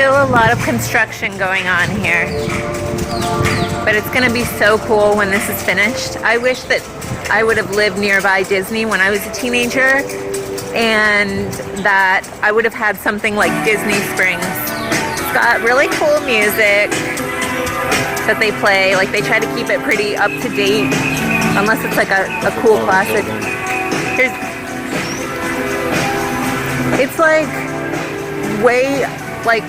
still a lot of construction going on here, but it's gonna be so cool when this is finished. I wish that I would have lived nearby Disney when I was a teenager, and that I would have had something like Disney Springs. It's got really cool music that they play. Like, they try to keep it pretty up to date, unless it's like a cool classic. It's like way, like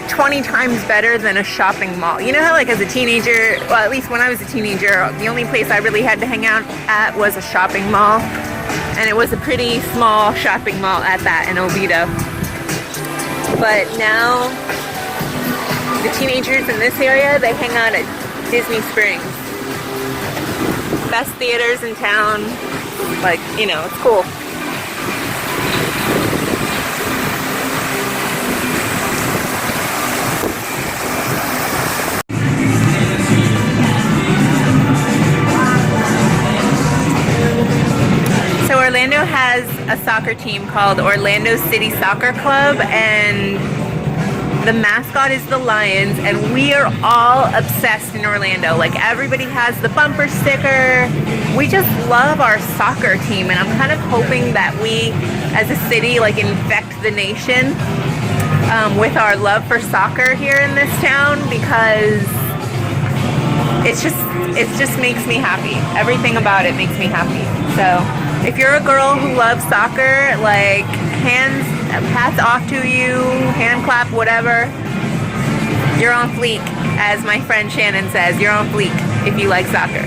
20 times better than a shopping mall. You know how, like, as a teenager, well, at least when I was a teenager, the only place I really had to hang out at was a shopping mall, and it was a pretty small shopping mall at that in Oviedo. But now the teenagers in this area, they hang out at Disney Springs. Best theaters in town. Like, you know, it's cool. So Orlando has a soccer team called Orlando City Soccer Club, and the mascot is the Lions, and we are all obsessed in Orlando. Like, everybody has the bumper sticker. We just love our soccer team, and I'm kind of hoping that we, as a city, like, infect the nation with our love for soccer here in this town, because it just makes me happy. Everything about it makes me happy. So if you're a girl who loves soccer, like, hats off to you, hand clap, whatever. You're on fleek, as my friend Shannon says. You're on fleek if you like soccer.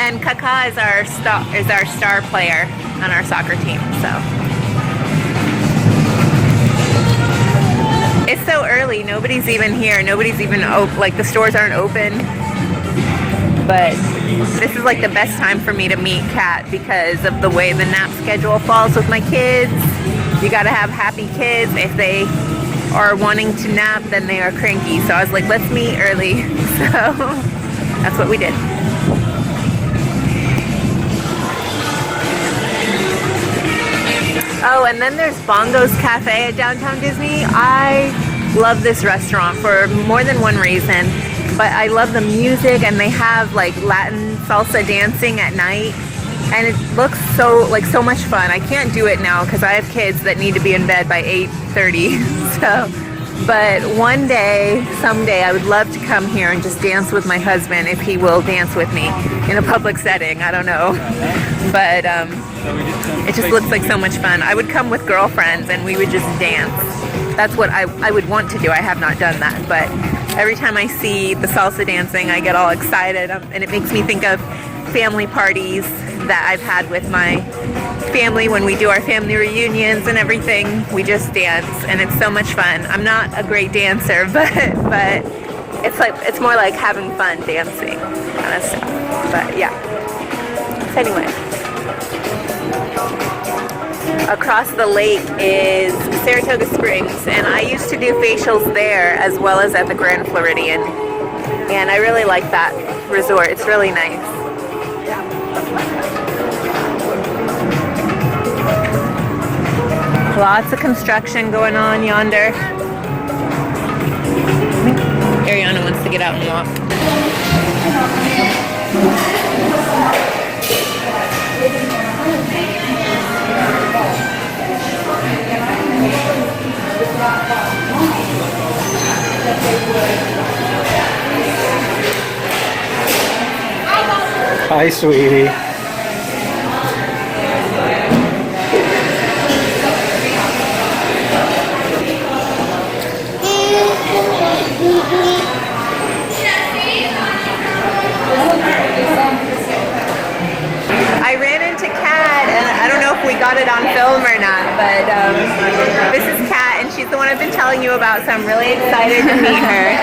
And Kaka is our star player on our soccer team. So it's so early. Nobody's even here. Nobody's even like, the stores aren't open. But this is like the best time for me to meet Kat because of the way the nap schedule falls with my kids. You gotta have happy kids. If they are wanting to nap, then they are cranky. So I was like, let's meet early. So that's what we did. Oh, and then there's Bongo's Cafe at Downtown Disney. I love this restaurant for more than one reason. But I love the music, and they have like Latin salsa dancing at night, and it looks so much fun. I can't do it now because I have kids that need to be in bed by 8:30. So, but one day, someday, I would love to come here and just dance with my husband if he will dance with me in a public setting. I don't know, but it just looks like so much fun. I would come with girlfriends and we would just dance. That's what I would want to do. I have not done that, but every time I see the salsa dancing, I get all excited, and it makes me think of family parties that I've had with my family when we do our family reunions and everything. We just dance, and it's so much fun. I'm not a great dancer, but it's more like having fun dancing kind of stuff. But yeah. So anyway, across the lake is Saratoga Springs, and I used to do facials there as well as at the Grand Floridian, and I really like that resort. It's really nice. Lots of construction going on yonder. Ariana wants to get out and walk. Hi, sweetie. I ran into Kat, and I don't know if we got it on film or not, but this is Kat, and she's the one I've been telling you about, so I'm really excited to meet her.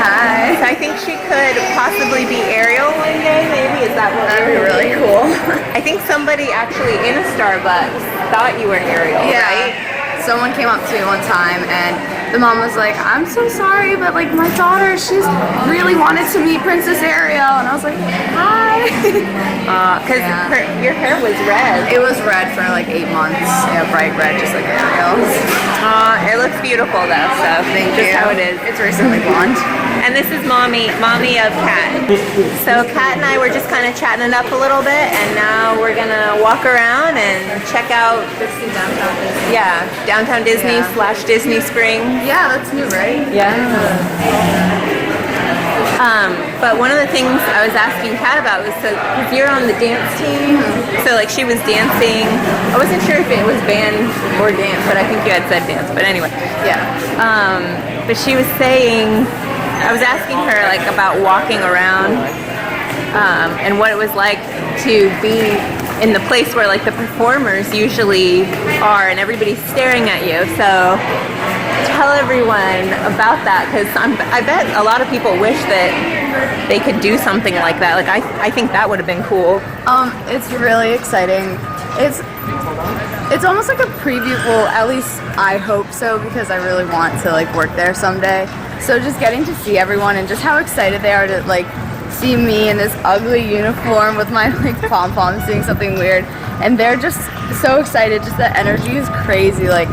Hi. So I think she could possibly be Ariel one day, maybe. Is that what? That'd be really cool. I think somebody actually in a Starbucks thought you were Ariel, right? Someone came up to me one time and the mom was like, I'm so sorry, but like my daughter, she's really wanted to meet Princess Ariel. And I was like, hi. Because your hair was red. It was red for like 8 months. Yeah, bright red, just like Ariel's. It looks beautiful though, so Thank just you. how it is. It's recently blonde. And this is mommy of Kat. So Kat and I were just kind of chatting it up a little bit, and now we're gonna walk around and check out Downtown Disney. downtown Disney / Disney Springs. Yeah, that's new, right? Yeah. But one of the things I was asking Kat about was, because you're on the dance team, so like she was dancing. I wasn't sure if it was band or dance, but I think you had said dance. But anyway, Yeah. but she was saying, I was asking her like about walking around and what it was like to be in the place where like the performers usually are and everybody's staring at you. So tell everyone about that, because I bet a lot of people wish that they could do something like that. Like I think that would have been cool. It's really exciting. It's almost like a preview. Well, at least I hope so, because I really want to like work there someday. So just getting to see everyone and just how excited they are to like see me in this ugly uniform with my like pom-poms doing something weird, and they're just so excited. Just the energy is crazy. Like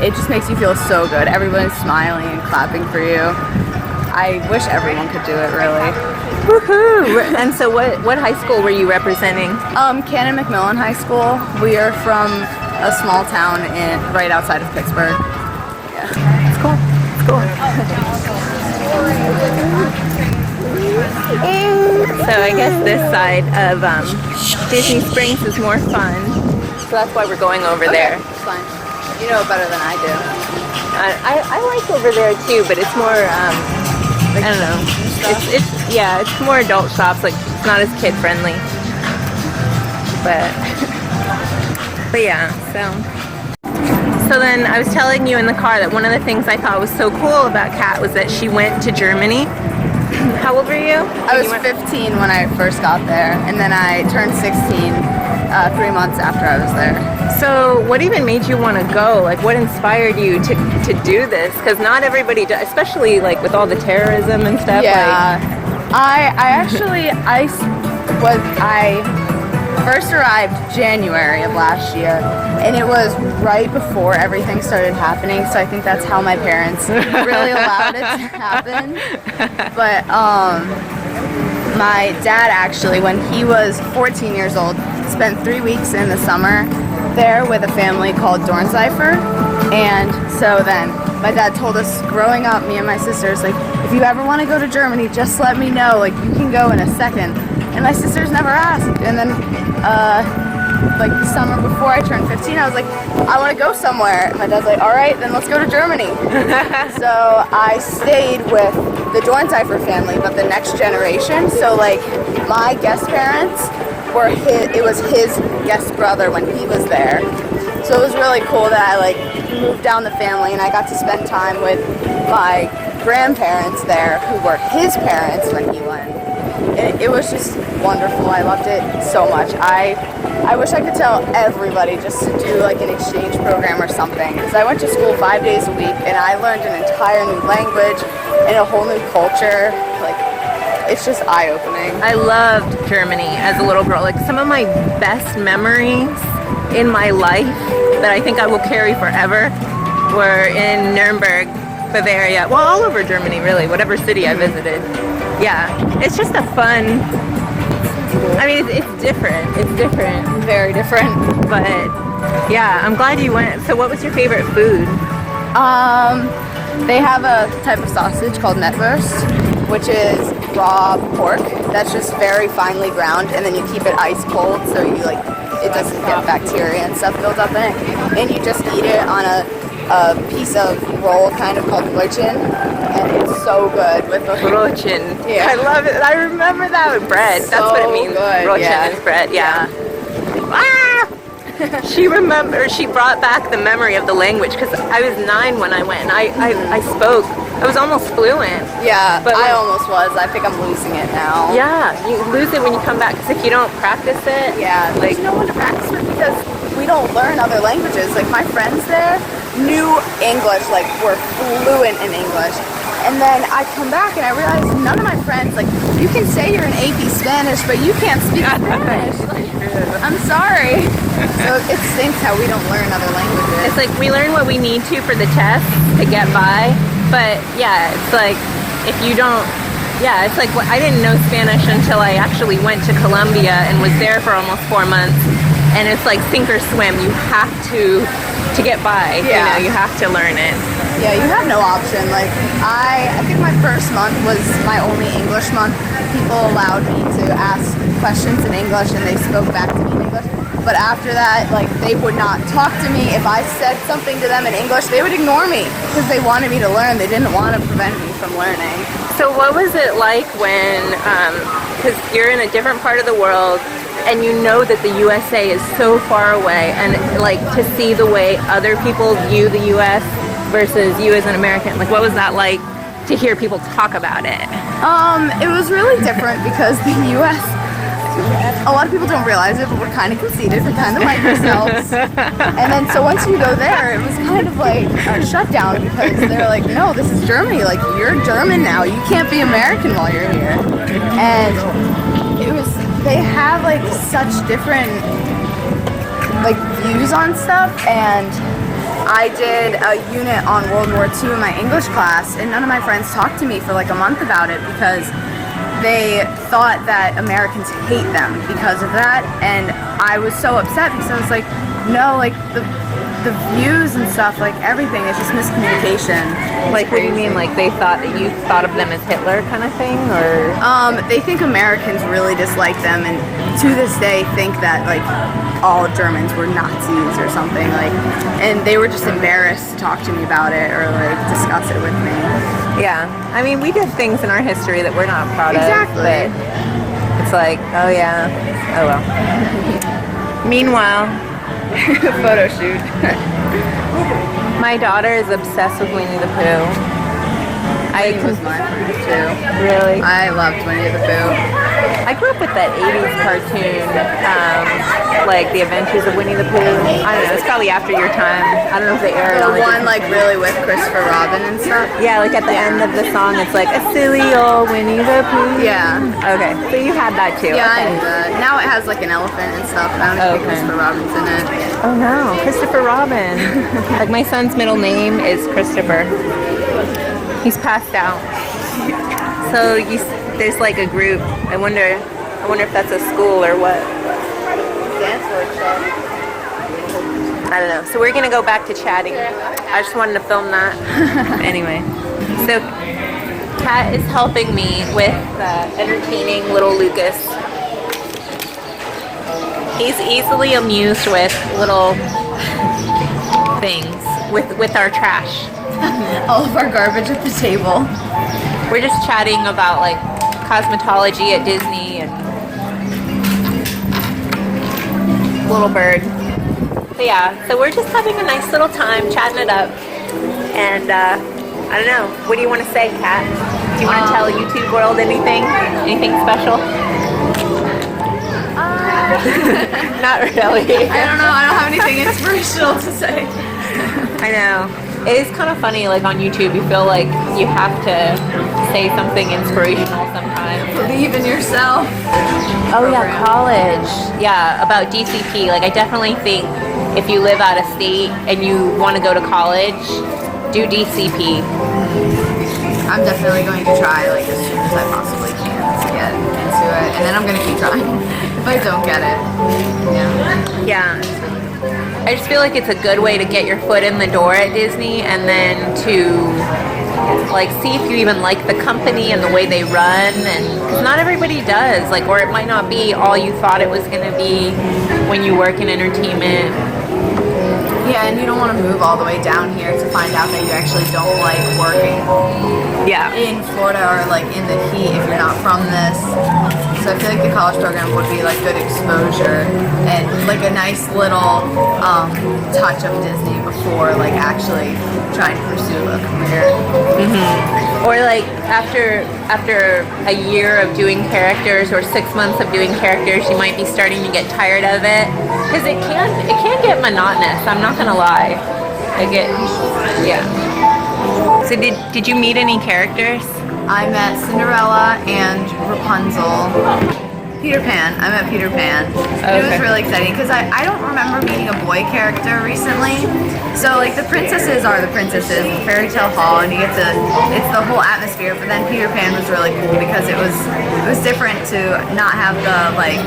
it just makes you feel so good. Everyone's smiling and clapping for you. I wish everyone could do it, really. Woohoo! And so what high school were you representing? Canon McMillan High School. We are from a small town right outside of Pittsburgh. Yeah. It's cool. It's cool. So I guess this side of Disney Springs is more fun. So that's why we're going over there. It's fine. You know it better than I do. I like over there too, but it's more I don't know. It's more adult shops. Like it's not as kid friendly. But yeah. So then I was telling you in the car that one of the things I thought was so cool about Kat was that she went to Germany. How old were you? I was 15 when I first got there, and then I turned 16 3 months after I was there. So what even made you want to go? Like what inspired you to do this? Because not everybody does, especially like with all the terrorism and stuff. Yeah. I first arrived January of last year, and it was right before everything started happening, so I think that's how my parents really allowed it to happen. But my dad actually, when he was 14 years old, spent 3 weeks in the summer there with a family called Dornzeifer. And so then my dad told us growing up, me and my sisters, like, if you ever want to go to Germany, just let me know, like you can go in a second. And my sisters never asked. And then like the summer before I turned 15, I was like, I want to go somewhere. And my dad's like, all right, then let's go to Germany. So I stayed with the Dornzeifer family, but the next generation. So like my guest parents it was his guest brother when he was there. So it was really cool that I like moved down the family, and I got to spend time with my grandparents there, who were his parents when he went. It was just wonderful. I loved it so much. I wish I could tell everybody just to do like an exchange program or something, because I went to school 5 days a week and I learned an entire new language and a whole new culture. Like, it's just eye-opening. I loved Germany as a little girl. Like some of my best memories in my life that I think I will carry forever were in Nuremberg, Bavaria. Well, all over Germany, really, whatever city I visited. Yeah, it's just a fun, I mean, it's different. It's different. Very different. But yeah, I'm glad you went. So what was your favorite food? They have a type of sausage called Metwurst, which is raw pork that's just very finely ground, and then you keep it ice cold so you like it doesn't get bacteria and stuff built up in it, and you just eat it on a piece of roll kind of called Brötchen, and it's so good with the Brötchen. Yeah. I love it. I remember that with bread. That's what it means. Good. Brötchen is bread. Yeah. Ah! She brought back the memory of the language, because I was 9 when I went, and I spoke. I was almost fluent. Yeah, but I almost was. I think I'm losing it now. Yeah, you lose it when you come back, because if you don't practice it, yeah, there's no one to practice with, because we don't learn other languages. Like my friends there, knew English, like were fluent in English. And then I come back and I realize none of my friends, like, you can say you're an AP Spanish, but you can't speak Spanish. Like, I'm sorry. So it stinks how we don't learn other languages. It's like we learn what we need to for the test to get by, but yeah, it's like if you don't, yeah, it's like I didn't know Spanish until I actually went to Colombia and was there for almost 4 months, and it's like sink or swim. You have to get by. Yeah. You have to learn it. Yeah, you have no option. Like, I think my first month was my only English month. People allowed me to ask questions in English and they spoke back to me in English. But after that, like, they would not talk to me. If I said something to them in English, they would ignore me because they wanted me to learn. They didn't want to prevent me from learning. So what was it like when, because you're in a different part of the world, and you know that the USA is so far away, and like to see the way other people view the US versus you as an American, like what was that like to hear people talk about it? It was really different because the US, a lot of people don't realize it, but we're kind of conceited, we're kind of like ourselves. And then so once you go there, it was kind of like a shutdown because they're like, no, this is Germany, like you're German now, you can't be American while you're here. And it was, they have like such different like views on stuff, and I did a unit on World War II in my English class, and none of my friends talked to me for like a month about it because they thought that Americans hate them because of that, and I was so upset because I was like, no, like the views and stuff, like everything is just miscommunication. Like what do you mean, like they thought that you thought of them as Hitler kind of thing, or? They think Americans really dislike them, and to this day think that like all Germans were Nazis or something, like, and they were just embarrassed to talk to me about it or like discuss it with me. Yeah, I mean, we did things in our history that we're not proud Exactly. of. Exactly. It's like, oh yeah, oh well. Meanwhile, Photo shoot. my daughter is obsessed with Winnie the Pooh. Winnie was my favorite too. Really? I loved Winnie the Pooh. I grew up with that 80s cartoon, like The Adventures of Winnie the Pooh. I don't know, it's probably after your time. I don't know if they aired The on one like really with Christopher Robin and stuff. Yeah, like at the end of the song, it's like a silly old Winnie the Pooh. Yeah. Okay, so you had that too. Yeah, I okay. knew that. Now it has like an elephant and stuff. I don't think Okay. Christopher Robin's in it. Oh no, Christopher Robin. Like my son's middle name is Christopher. He's passed out. So there's like a group. I wonder if that's a school or what. Dance workshop. I don't know. So we're gonna go back to chatting. I just wanted to film that. Anyway, so Kat is helping me with entertaining little Lucas. He's easily amused with little things, with our trash. All of our garbage at the table. We're just chatting about like cosmetology at Disney and little bird. But yeah, so we're just having a nice little time chatting it up. And I don't know, what do you want to say, Kat? Do you want to tell YouTube world anything? Anything special? Not really. I don't know. I don't have anything inspirational to say. I know. It is kind of funny, like on YouTube, you feel like you have to say something inspirational sometimes. Believe in yourself. Oh yeah, college. Yeah, about DCP. Like I definitely think if you live out of state and you want to go to college, do DCP. I'm definitely going to try like as soon as I possibly can to get into it, and then I'm going to keep trying if I don't get it. Yeah. Yeah. I just feel like it's a good way to get your foot in the door at Disney, and then to like see if you even like the company and the way they run, and because not everybody does, like, or it might not be all you thought it was going to be when you work in entertainment. Yeah, and you don't want to move all the way down here to find out that you actually don't like working in Florida or like in the heat if you're not from this. So I feel like the college program would be like good exposure and like a nice little touch of Disney before like actually trying to pursue a career. Mm-hmm. Or like after a year of doing characters or 6 months of doing characters, you might be starting to get tired of it because it can get monotonous. I'm not gonna lie. Like it, yeah. So did you meet any characters? I met Cinderella and Rapunzel. Peter Pan. I met Peter Pan. Okay. It was really exciting because I don't remember meeting a boy character recently. So like the princesses are the princesses, the fairy tale hall, and you get to, it's the whole atmosphere. But then Peter Pan was really cool because it was different to not have the like.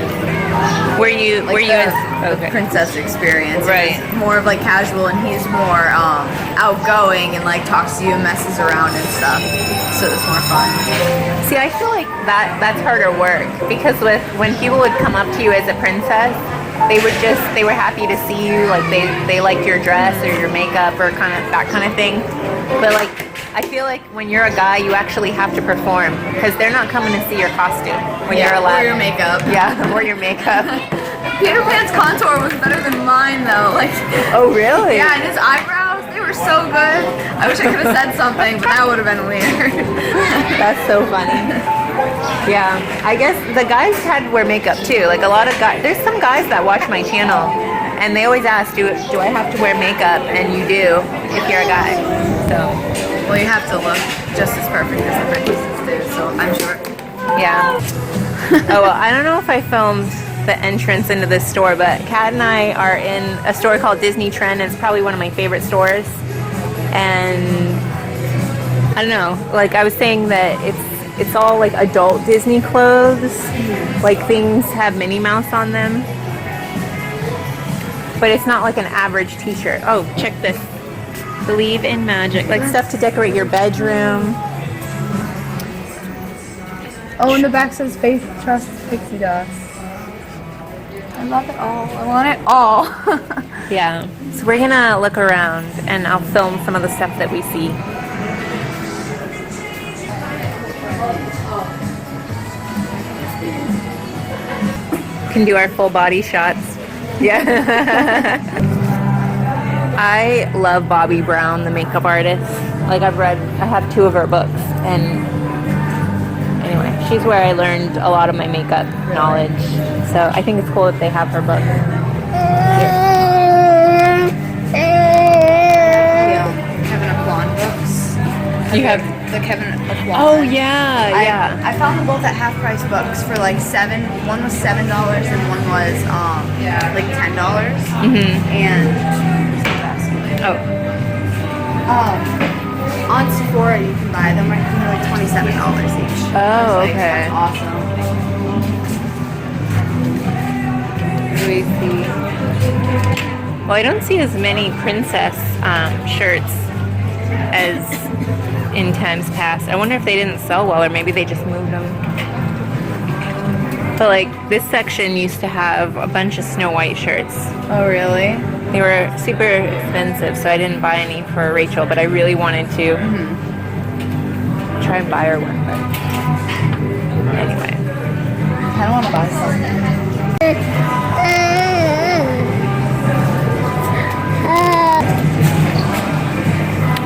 Were you the princess experience? Right. It was more of like casual, and he's more outgoing and like talks to you and messes around and stuff. So it's more fun. See, I feel like that's harder work because when people would come up to you as a princess, they were happy to see you, like they liked your dress or your makeup or kind of that kind of thing. But like I feel like when you're a guy, you actually have to perform because they're not coming to see your costume when you're allowed. Or your makeup. Yeah, or your makeup. Peter Pan's contour was better than mine though. Like. Oh really? Yeah, and his eyebrows, they were so good. I wish I could have said something, but that would have been weird. That's so funny. Yeah, I guess the guys had to wear makeup too. Like a lot of guys, there's some guys that watch my channel and they always ask, do I have to wear makeup? And you do if you're a guy. So. Well, you have to look just as perfect as the princesses do, so I'm sure. Yeah. Oh, well, I don't know if I filmed the entrance into this store, but Kat and I are in a store called Disney Trend. It's probably one of my favorite stores. And I don't know, like I was saying that it's all like adult Disney clothes. Like things have Minnie Mouse on them. But it's not like an average t-shirt. Oh, check this. Believe in magic. Like stuff to decorate your bedroom. Oh, and the back says Faith Trust Pixie Dust. I love it all. I want it all. Yeah. So we're gonna look around and I'll film some of the stuff that we see. Can do our full body shots. Yeah. I love Bobbi Brown, the makeup artist. Like I have 2 of her books, and anyway, she's where I learned a lot of my makeup knowledge. So I think it's cool that they have her book. Kevin Aflon books. You have the Kevin Aflon. Oh yeah. I found them both at half price books for like $7. One was $7 and one was like $10. And on Sephora you can buy them. They're like $27 each. Oh, okay. That's awesome. Do we see? Well, I don't see as many princess shirts as in times past. I wonder if they didn't sell well or maybe they just moved them. But like this section used to have a bunch of Snow White shirts. Oh really? They were super expensive, so I didn't buy any for Rachel, but I really wanted to try and buy her one. But anyway. I kind of want to buy something.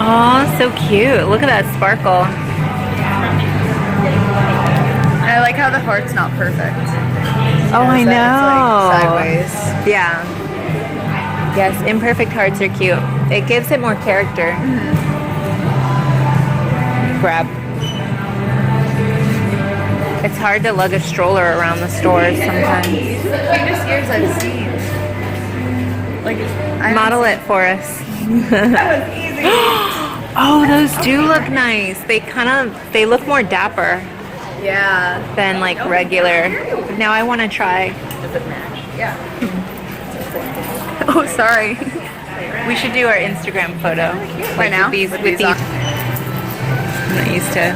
Aw, so cute. Look at that sparkle. I like how the heart's not perfect. Oh, I know. It's like sideways. Yeah. Yes, imperfect hearts are cute. It gives it more character. Grab. It's hard to lug a stroller around the stores sometimes. Cutest ears I've seen. Like, Model it for us. That was easy. Oh, those do look nice. They look more dapper Yeah. than like regular. Now I want to try. Yeah. Oh, sorry. We should do our Instagram photo. Right now? With these. On? I'm not used to.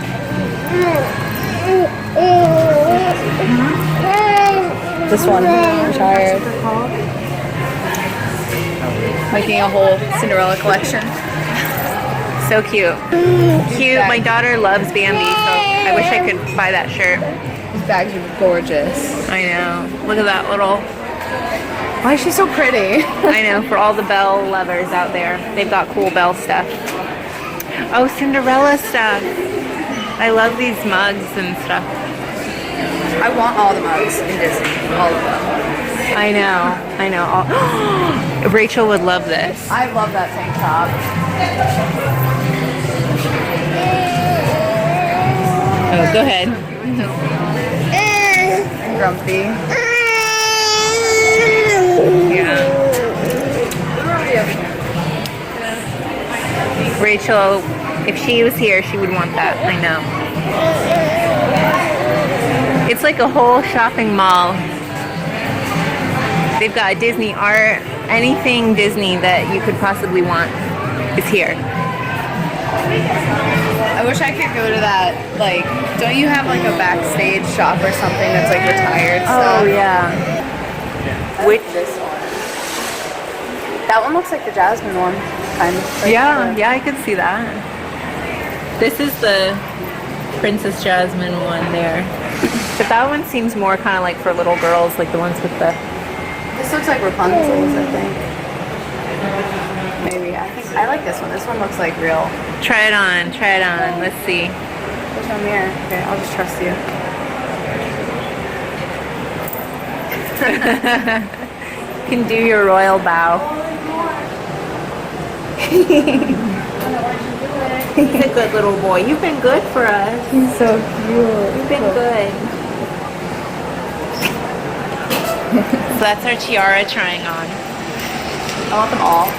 This one. I'm tired. Making a whole Cinderella collection. So cute. Cute. My daughter loves Bambi, so I wish I could buy that shirt. These bags are gorgeous. I know. Look at that little. Why is she so pretty? I know, for all the Belle lovers out there. They've got cool Belle stuff. Oh, Cinderella stuff. I love these mugs and stuff. I want all the mugs in Disney. All of them. I know. Rachel would love this. I love that tank top. Oh, go ahead. Grumpy. Yeah. Rachel, if she was here, she would want that. I know. It's like a whole shopping mall. They've got Disney art, anything Disney that you could possibly want is here. I wish I could go to that, like, don't you have like a backstage shop or something that's like retired stuff? Oh yeah. Which This one. That one looks like the Jasmine one, kind of. Like yeah, I could see that. This is the Princess Jasmine one there. But that one seems more kind of like for little girls, like the ones with the... This looks like Rapunzel's, I think. Maybe. I like this one. This one looks like real. Try it on. Let's see. Which one here? Okay, I'll just trust you. You can do your royal bow. He's a good little boy. You've been good for us. He's so cute. You've been good. So that's our tiara trying on. I want them all.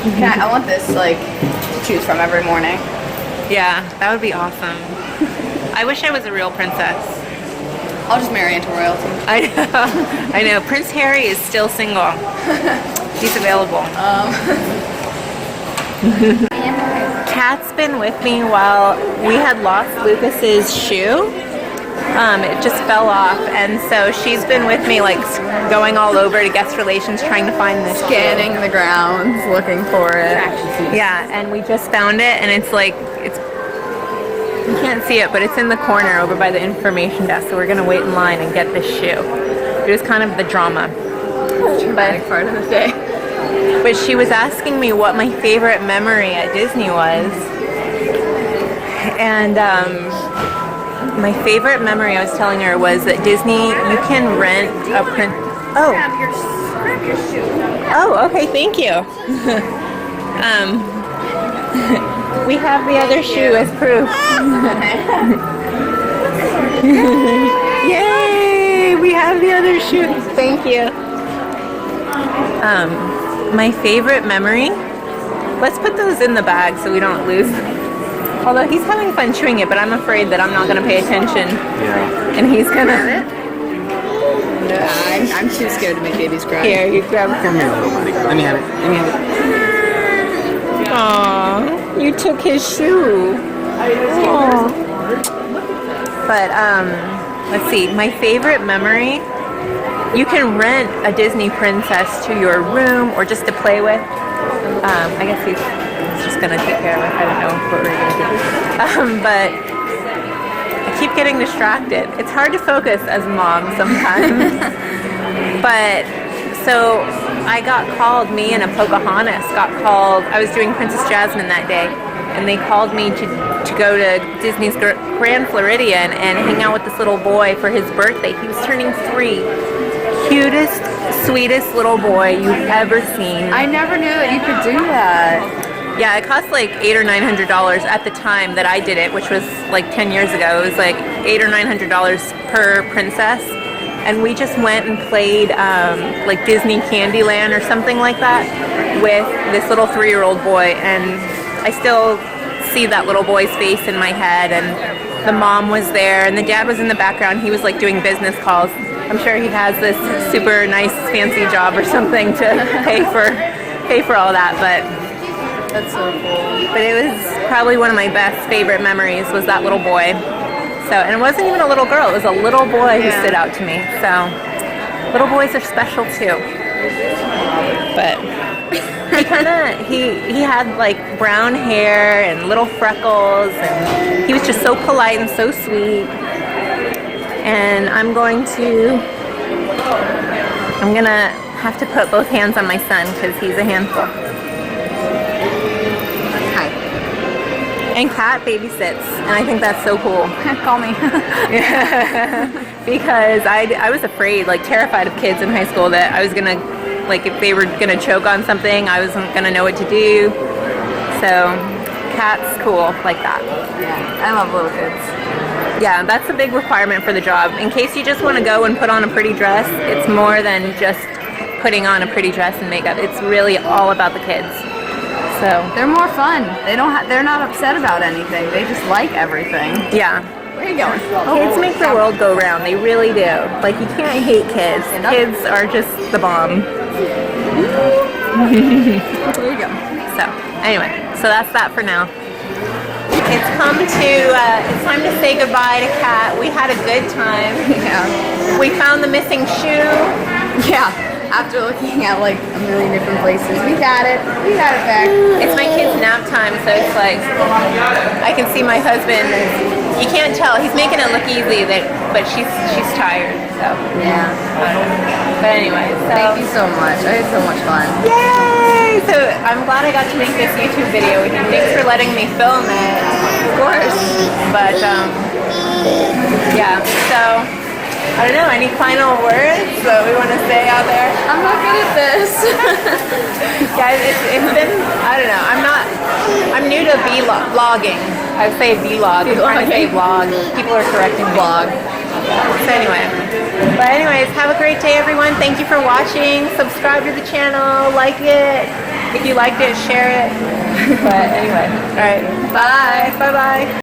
I want this, like, to choose from every morning. Yeah, that would be awesome. I wish I was a real princess. I'll just marry into royalty. I know. Prince Harry is still single. He's available. Kat's been with me while we had lost Lucas's shoe. It just fell off, and so she's been with me, like, going all over to guest relations trying to find this shoe. Scanning the grounds, looking for it. Yeah, and we just found it, and it's like, you can't see it, but it's in the corner over by the information desk, so we're gonna wait in line and get this shoe. It was kind of the drama. Dramatic part of the day. But she was asking me what my favorite memory at Disney was. And my favorite memory, I was telling her, was that Disney, you can rent a print. Oh. Grab your shoe. Oh, okay, thank you. We have the other shoe as proof. Yay! We have the other shoe. Thank you. My favorite memory. Let's put those in the bag so we don't lose them. Although he's having fun chewing it, but I'm afraid that I'm not going to pay attention. Yeah. And he's going to... I'm too scared to make babies cry. Here, you grab it. Come here, little buddy. Let me have it. Let me have it. Aww, you took his shoe. Aww. But, let's see. My favorite memory, you can rent a Disney princess to your room or just to play with. I guess he's just gonna take care of it. I don't know what we're gonna do. But I keep getting distracted. It's hard to focus as a mom sometimes. But so I got called, me and a Pocahontas got called. I was doing Princess Jasmine that day, and they called me to go to Disney's Grand Floridian and hang out with this little boy for his birthday. He was turning 3. Cutest, sweetest little boy you've ever seen. I never knew that you could do that. Yeah, it cost like $800 or $900 at the time that I did it, which was like 10 years ago. It was like $800 or $900 per princess, and we just went and played like Disney Candyland or something like that with this little 3-year-old boy, and I still see that little boy's face in my head. And the mom was there, and the dad was in the background. He was like doing business calls. I'm sure he has this super nice fancy job or something to pay for all that, but That's so cool. But it was probably one of my best favorite memories was that little boy. So, and it wasn't even a little girl, it was a little boy who stood out to me. So, little boys are special too. But he had like brown hair and little freckles, and he was just so polite and so sweet. And I'm gonna have to put both hands on my son because he's a handful. Hi. And Kat babysits, and I think that's so cool. Call me. Because I was afraid, like terrified of kids in high school that I was gonna, like if they were gonna choke on something, I wasn't gonna know what to do. So Kat's cool like that. Yeah, I love little kids. Yeah, that's a big requirement for the job. In case you just want to go and put on a pretty dress, it's more than just putting on a pretty dress and makeup. It's really all about the kids. So They're more fun. They're not upset about anything. They just like everything. yeah. Where are you going? Kids make the world go round. They really do. Like, you can't hate kids. Kids are just the bomb. There you go. So, anyway, so that's that for now. It's time to say goodbye to Kat. We had a good time. Yeah. We found the missing shoe. Yeah. After looking at like a million different places, we got it. We got it back. It's my kid's nap time, so it's like, I can see my husband. You can't tell. He's making it look easy, but she's tired. So Yeah. But anyway, so Thank you so much. I had so much fun. yay! So I'm glad I got to make this YouTube video with you. Thanks for letting me film it. Of course. But yeah. So I don't know. Any final words that we want to say out there? I'm not good at this. Guys, it's been, I don't know, I'm new to vlogging. I would say vlog. I'm trying to say vlog. People are correcting vlog. So anyways, have a great day, everyone. Thank you for watching. Subscribe to the channel. Like it. If you liked it, share it. But anyway, all right. Bye. Bye-bye.